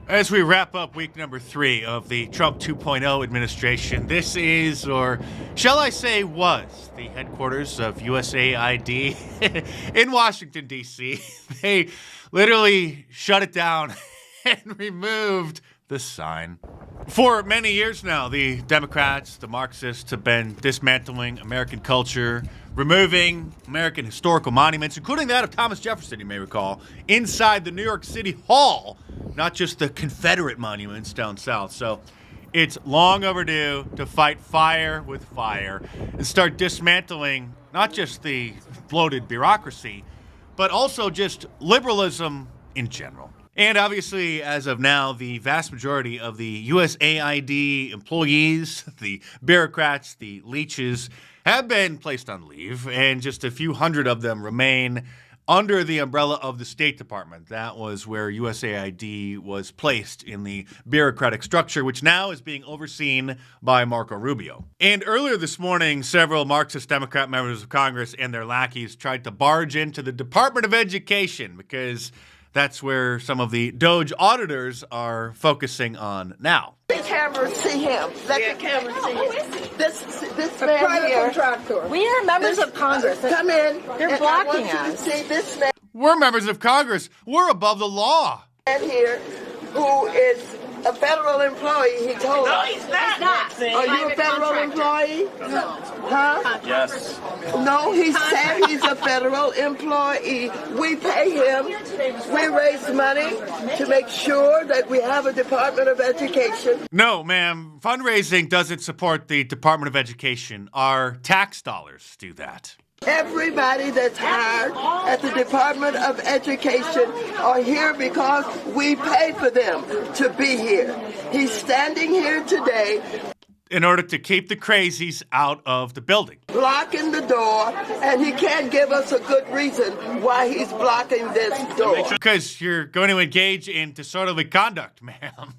As we wrap up week number 3 of the Trump 2.0 administration, this is, or shall I say was, the headquarters of USAID in Washington, D.C. They literally shut it down and removed the sign. For many years now, the Democrats, the Marxists, have been dismantling American culture, removing American historical monuments, including that of Thomas Jefferson, you may recall, inside the New York City Hall, not just the Confederate monuments down south. So it's long overdue to fight fire with fire and start dismantling not just the bloated bureaucracy, but also just liberalism in general. And obviously, as of now, the vast majority of the USAID employees, the bureaucrats, the leeches, have been placed on leave, and just a few hundred of them remain under the umbrella of the State Department. That was where USAID was placed in the bureaucratic structure, which now is being overseen by Marco Rubio. And earlier this morning, several Marxist Democrat members of Congress and their lackeys tried to barge into the Department of Education because that's where some of the DOGE auditors are focusing on now. The camera see him. Let the camera see him. This man here. Contractor. We are members of Congress. Come in. You're blocking us. See this man. We're members of Congress. We're above the law. Man here, who is a federal employee. He told us. No, he's not. Are you a federal employee? No. Huh? Yes. No, he said he's a federal employee. We pay him. We raise money to make sure that we have a Department of Education. No, ma'am. Fundraising doesn't support the Department of Education. Our tax dollars do that. Everybody that's hired at the Department of Education are here because we pay for them to be here. He's standing here today in order to keep the crazies out of the building. Blocking the door, and he can't give us a good reason why he's blocking this door. Because you're going to engage in disorderly conduct, ma'am.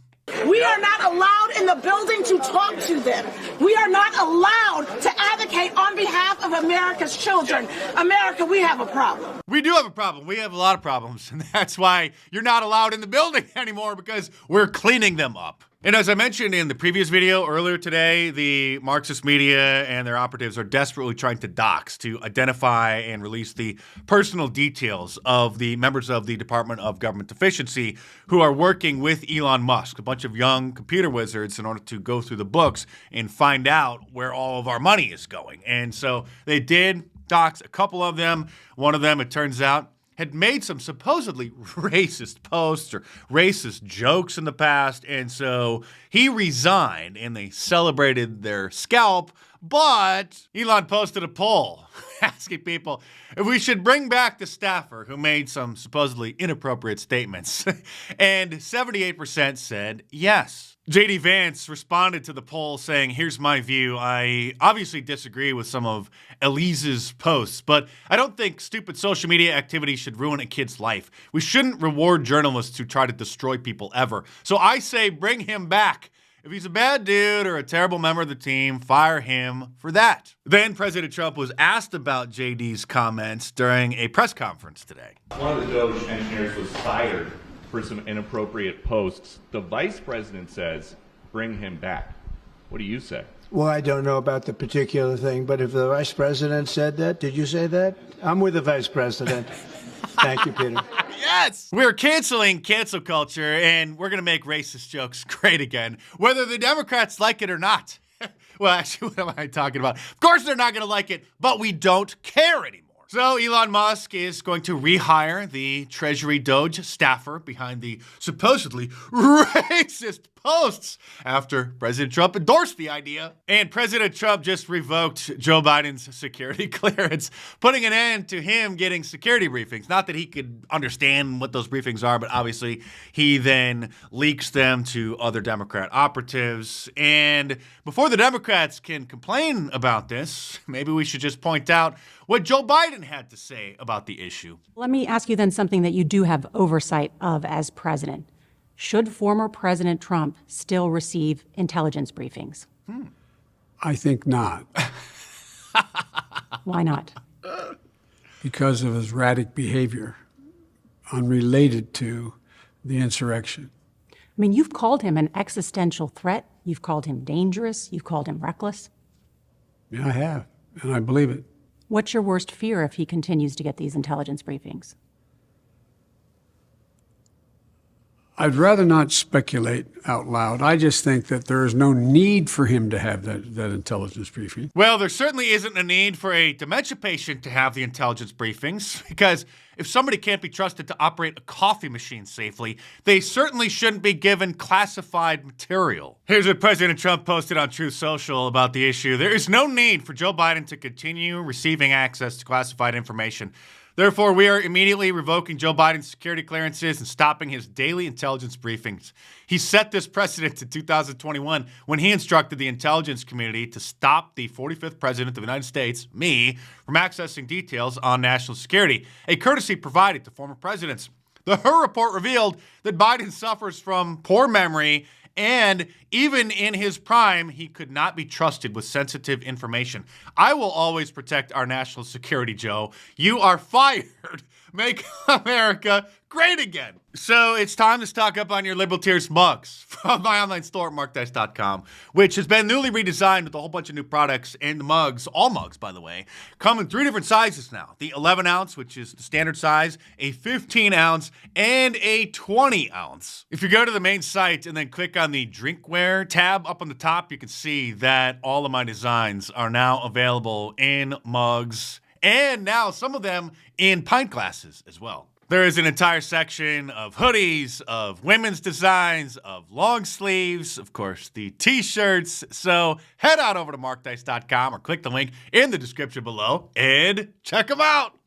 We are not allowed in the building to talk to them. We are not allowed to advocate on behalf of America's children. America, we have a problem. We do have a problem. We have a lot of problems, and that's why you're not allowed in the building anymore, because we're cleaning them up. And as I mentioned in the previous video earlier today, the Marxist media and their operatives are desperately trying to dox, to identify and release the personal details of the members of the Department of Government Efficiency who are working with Elon Musk, a bunch of young computer wizards, in order to go through the books and find out where all of our money is going. And so they did dox a couple of them. One of them, it turns out, had made some supposedly racist posts or racist jokes in the past, and so he resigned, and they celebrated their scalp. But Elon posted a poll asking people if we should bring back the staffer who made some supposedly inappropriate statements, and 78% said yes. J.D. Vance responded to the poll saying, "Here's my view. I obviously disagree with some of Elise's posts, but I don't think stupid social media activity should ruin a kid's life. We shouldn't reward journalists who try to destroy people ever. So I say bring him back. If he's a bad dude or a terrible member of the team, fire him for that." Then President Trump was asked about JD's comments during a press conference today. One of the DOGE engineers was fired for some inappropriate posts. The vice president says, bring him back. What do you say? Well, I don't know about the particular thing, but if the vice president said that, did you say that? I'm with the vice president. Thank you, Peter. Yes! We're canceling cancel culture, and we're going to make racist jokes great again, whether the Democrats like it or not. Well, actually, what am I talking about? Of course they're not going to like it, but we don't care anymore. So Elon Musk is going to rehire the Treasury DOGE staffer behind the supposedly racist posts after President Trump endorsed the idea. And President Trump just revoked Joe Biden's security clearance, putting an end to him getting security briefings. Not that he could understand what those briefings are, but obviously he then leaks them to other Democrat operatives. And before the Democrats can complain about this, maybe we should just point out what Joe Biden had to say about the issue. Let me ask you then something that you do have oversight of as president. Should former President Trump still receive intelligence briefings? I think not. Why not? Because of his erratic behavior unrelated to the insurrection. I mean, you've called him an existential threat. You've called him dangerous. You've called him reckless. Yeah, I have, and I believe it. What's your worst fear if he continues to get these intelligence briefings? I'd rather not speculate out loud. I just think that there is no need for him to have that intelligence briefing. Well, there certainly isn't a need for a dementia patient to have the intelligence briefings, because if somebody can't be trusted to operate a coffee machine safely, they certainly shouldn't be given classified material. Here's what President Trump posted on Truth Social about the issue. There is no need for Joe Biden to continue receiving access to classified information. Therefore, we are immediately revoking Joe Biden's security clearances and stopping his daily intelligence briefings. He set this precedent in 2021 when he instructed the intelligence community to stop the 45th president of the United States, me, from accessing details on national security, a courtesy provided to former presidents. The Her report revealed that Biden suffers from poor memory, and even in his prime, he could not be trusted with sensitive information. I will always protect our national security, Joe. You are fired. Make America great again. So it's time to stock up on your Liberal Tears mugs from my online store at markdice.com, which has been newly redesigned with a whole bunch of new products. And the mugs, all mugs, by the way, come in 3 different sizes now. The 11 ounce, which is the standard size, a 15 ounce, and a 20 ounce. If you go to the main site and then click on the drinkware tab up on the top, you can see that all of my designs are now available in mugs, and now some of them in pint glasses as well. There is an entire section of hoodies, of women's designs, of long sleeves, of course, the t-shirts. So head on over to markdice.com or click the link in the description below and check them out.